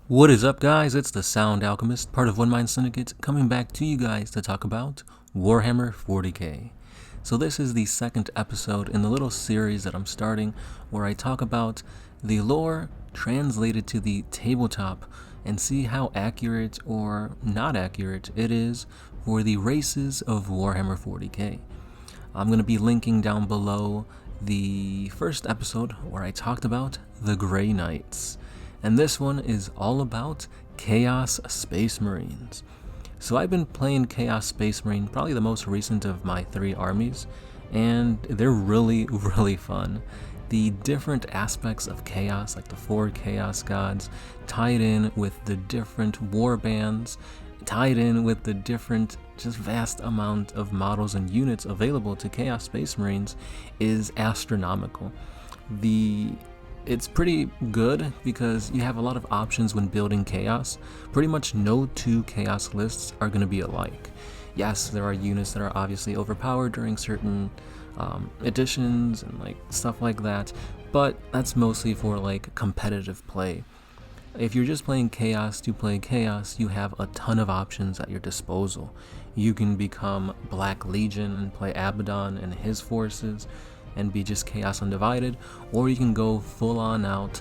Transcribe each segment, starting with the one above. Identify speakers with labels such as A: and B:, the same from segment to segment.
A: What is up, guys? It's the Sound Alchemist, part of One Mind Syndicate, coming back to you guys to talk about Warhammer 40k. So this is the second episode in the little series that I'm starting where I talk about the lore translated to the tabletop and see how accurate or not accurate it is for the races of Warhammer 40k. I'm going to be linking down below the first episode where I talked about the Grey Knights. And this one is all about Chaos Space Marines. So I've been playing Chaos Space Marine, probably the most recent of my 3 armies, and they're really, really fun. The different aspects of Chaos, like the 4 Chaos Gods, tied in with the different war bands, tied in with the different, just vast amount of models and units available to Chaos Space Marines is astronomical. It's pretty good because you have a lot of options when building Chaos. Pretty much no 2 Chaos lists are going to be alike. Yes, there are units that are obviously overpowered during certain editions and like stuff like that, but that's mostly for like competitive play. If you're just playing Chaos to play Chaos, you have a ton of options at your disposal. You can become Black Legion and play Abaddon and his forces and be just Chaos Undivided, or you can go full on out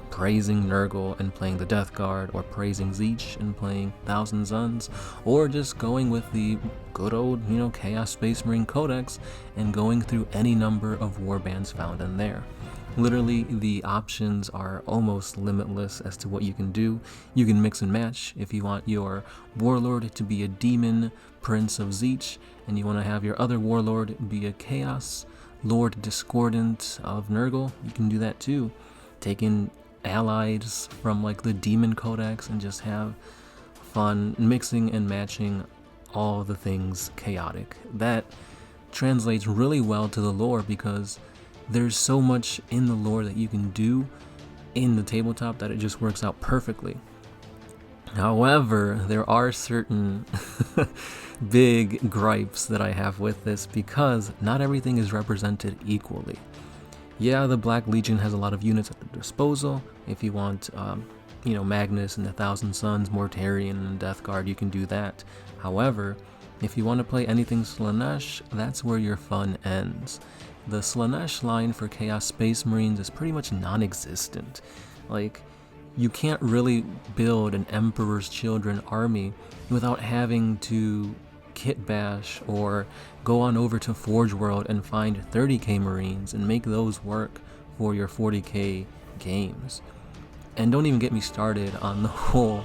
A: praising Nurgle and playing the Death Guard, or praising Tzeentch and playing Thousand Suns, or just going with the good old, Chaos Space Marine Codex and going through any number of warbands found in there. Literally, the options are almost limitless as to what you can do. You can mix and match. If you want your warlord to be a demon prince of Tzeentch, and you want to have your other warlord be a Chaos Lord Discordant of Nurgle, you can do that too. Take in allies from like the Demon Codex and just have fun mixing and matching all the things chaotic. That translates really well to the lore because there's so much in the lore that you can do in the tabletop that it just works out perfectly. However, there are certain big gripes that I have with this because not everything is represented equally. Yeah, the Black Legion has a lot of units at their disposal. If you want, Magnus and the Thousand Suns, Mortarion and Death Guard, you can do that. However, if you want to play anything Slaanesh, that's where your fun ends. The Slaanesh line for Chaos Space Marines is pretty much non-existent. You can't really build an Emperor's Children army without having to kit bash or go on over to Forge World and find 30k Marines and make those work for your 40k games. And don't even get me started on the whole,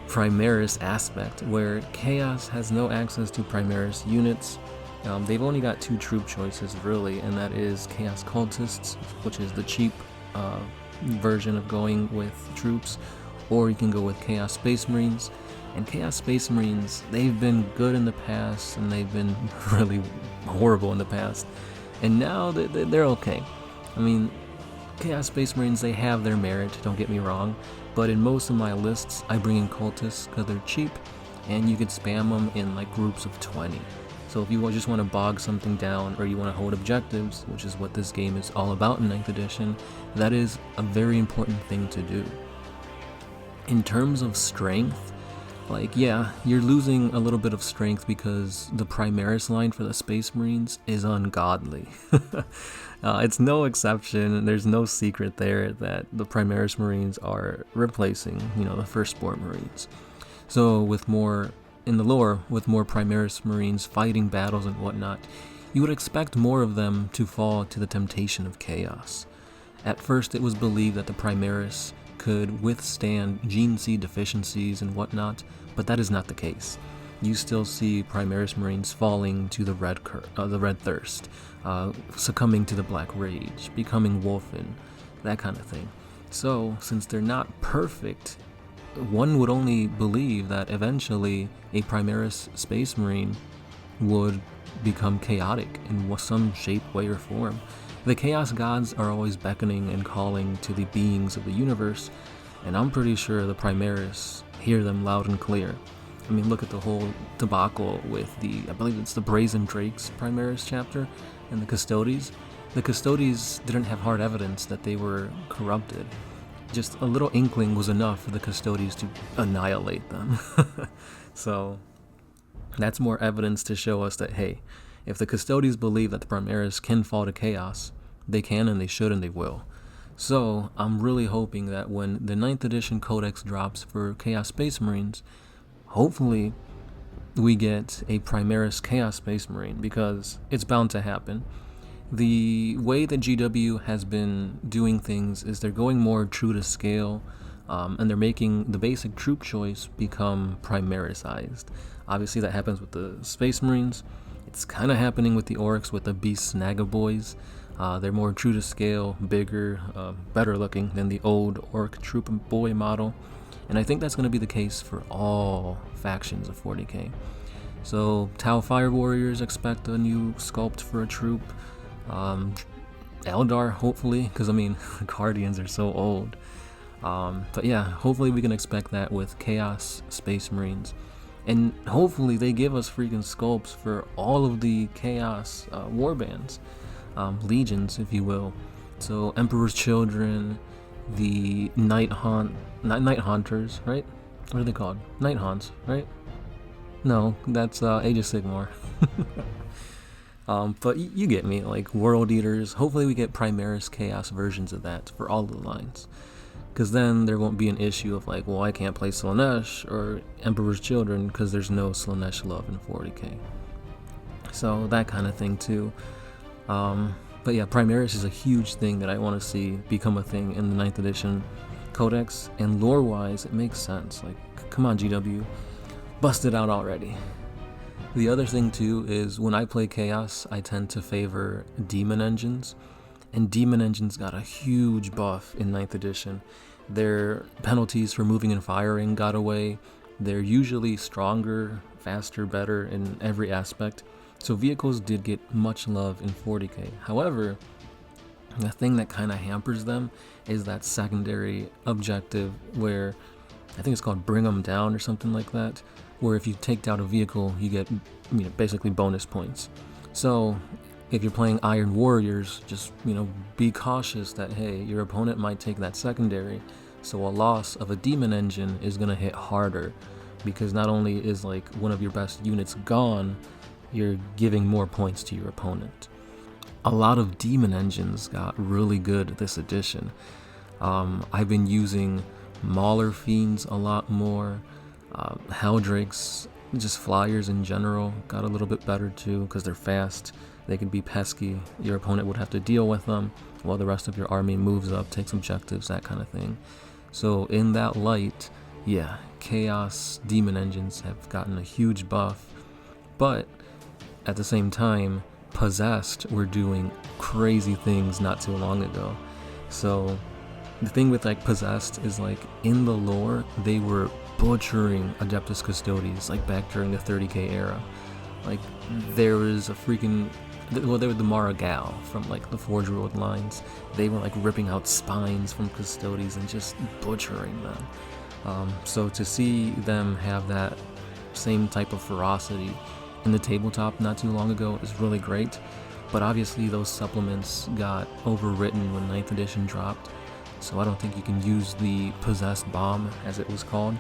A: Primaris aspect, where Chaos has no access to Primaris units. They've only got 2 troop choices, really, and that is Chaos Cultists, which is the cheap version of going with troops, or you can go with Chaos Space Marines. And Chaos Space Marines, they've been good in the past and they've been really horrible in the past, and now they're okay. I mean, Chaos Space Marines, they have their merit, don't get me wrong, but in most of my lists I bring in Cultists because they're cheap and you could spam them in groups of 20. So if you just want to bog something down, or you want to hold objectives, which is what this game is all about in 9th edition, that is a very important thing to do. In terms of strength, you're losing a little bit of strength because the Primaris line for the Space Marines is ungodly. It's no exception, there's no secret there that the Primaris Marines are replacing, the Firstborn Marines. So in the lore, with more Primaris Marines fighting battles and whatnot, you would expect more of them to fall to the temptation of Chaos. At first, it was believed that the Primaris could withstand gene seed deficiencies and whatnot, but that is not the case. You still see Primaris Marines falling to the Red Thirst, succumbing to the Black Rage, becoming Wolfen, that kind of thing. So, since they're not perfect, one would only believe that eventually a Primaris Space Marine would become chaotic in some shape, way, or form. The Chaos Gods are always beckoning and calling to the beings of the universe, and I'm pretty sure the Primaris hear them loud and clear. I mean, look at the whole debacle with I believe it's the Brazen Drakes Primaris chapter, and the Custodes. The Custodes didn't have hard evidence that they were corrupted. just a little inkling was enough for the Custodians to annihilate them. So that's more evidence to show us that, hey, if the Custodians believe that the Primaris can fall to Chaos, they can and they should and they will. So I'm really hoping that when the 9th edition Codex drops for Chaos Space Marines, hopefully we get a Primaris Chaos Space Marine, because it's bound to happen. The way that GW has been doing things is they're going more true to scale, and they're making the basic troop choice become Primarisized. Obviously that happens with the Space Marines. It's kind of happening with the Orcs with the Beast Snaga Boys. They're more true to scale, bigger, better looking than the old Orc troop boy model. And I think that's going to be the case for all factions of 40k. So Tau Fire Warriors expect a new sculpt for a troop. Eldar, hopefully, because I mean, the Guardians are so old. But yeah, hopefully we can expect that with Chaos Space Marines. And hopefully they give us freaking sculpts for all of the Chaos warbands. Legions, if you will. So Emperor's Children, the Night Haunters, right? What are they called? Night Haunts, right? No, that's Age of Sigmar. But you get me, like World Eaters. Hopefully we get Primaris Chaos versions of that for all the lines. Because then there won't be an issue of like, well, I can't play Slaanesh or Emperor's Children because there's no Slaanesh love in 40k. So that kind of thing too. But yeah, Primaris is a huge thing that I want to see become a thing in the 9th edition Codex, and lore-wise, it makes sense. Like, come on, GW, bust it out already. The other thing too is when I play Chaos, I tend to favor Demon Engines, and Demon Engines got a huge buff in 9th edition. Their penalties for moving and firing got away. They're usually stronger, faster, better in every aspect. So vehicles did get much love in 40k. However, the thing that kind of hampers them is that secondary objective where, I think it's called Bring 'em Down or something like that, where if you take down a vehicle, you get basically bonus points. So if you're playing Iron Warriors, just be cautious that, hey, your opponent might take that secondary, so a loss of a Demon Engine is going to hit harder, because not only is like one of your best units gone, you're giving more points to your opponent. A lot of Demon Engines got really good this edition. I've been using Mauler Fiends a lot more. Helldrakes, just flyers in general, got a little bit better too because they're fast. They can be pesky. Your opponent would have to deal with them while the rest of your army moves up, takes objectives, that kind of thing. So in that light, yeah, Chaos Demon Engines have gotten a huge buff, but at the same time, Possessed were doing crazy things not too long ago. So the thing with like Possessed is like in the lore, they were butchering Adeptus Custodes like back during the 30k era. Like there was a freaking, well, they were the Maragal from like the Forge World lines. They were like ripping out spines from Custodes and just butchering them. So to see them have that same type of ferocity in the tabletop not too long ago is really great, but obviously those supplements got overwritten when 9th edition dropped, so I don't think you can use the Possessed Bomb as it was called,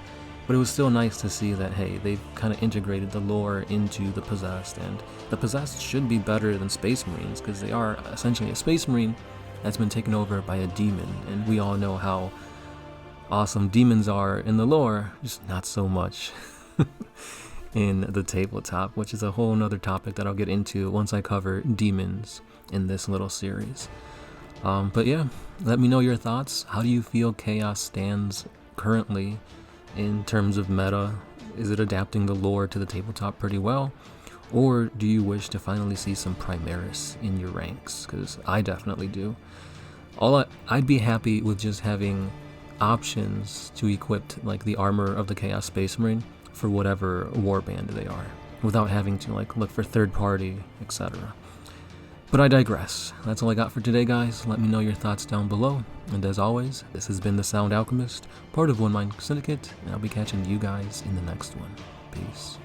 A: but it was still nice to see that, hey, they've kind of integrated the lore into the Possessed, and the Possessed should be better than Space Marines because they are essentially a Space Marine that's been taken over by a demon, and we all know how awesome demons are in the lore, just not so much in the tabletop, which is a whole nother topic that I'll get into once I cover demons in this little series. But yeah, let me know your thoughts. How do you feel Chaos stands currently in terms of meta? Is it adapting the lore to the tabletop pretty well? Or do you wish to finally see some Primaris in your ranks? Because I definitely do. I'd be happy with just having options to equip like the armor of the Chaos Space Marine for whatever warband they are, without having to like look for third party, etc. But I digress. That's all I got for today, guys. Let me know your thoughts down below. And as always, this has been the Sound Alchemist, part of One Mind Syndicate, and I'll be catching you guys in the next one. Peace.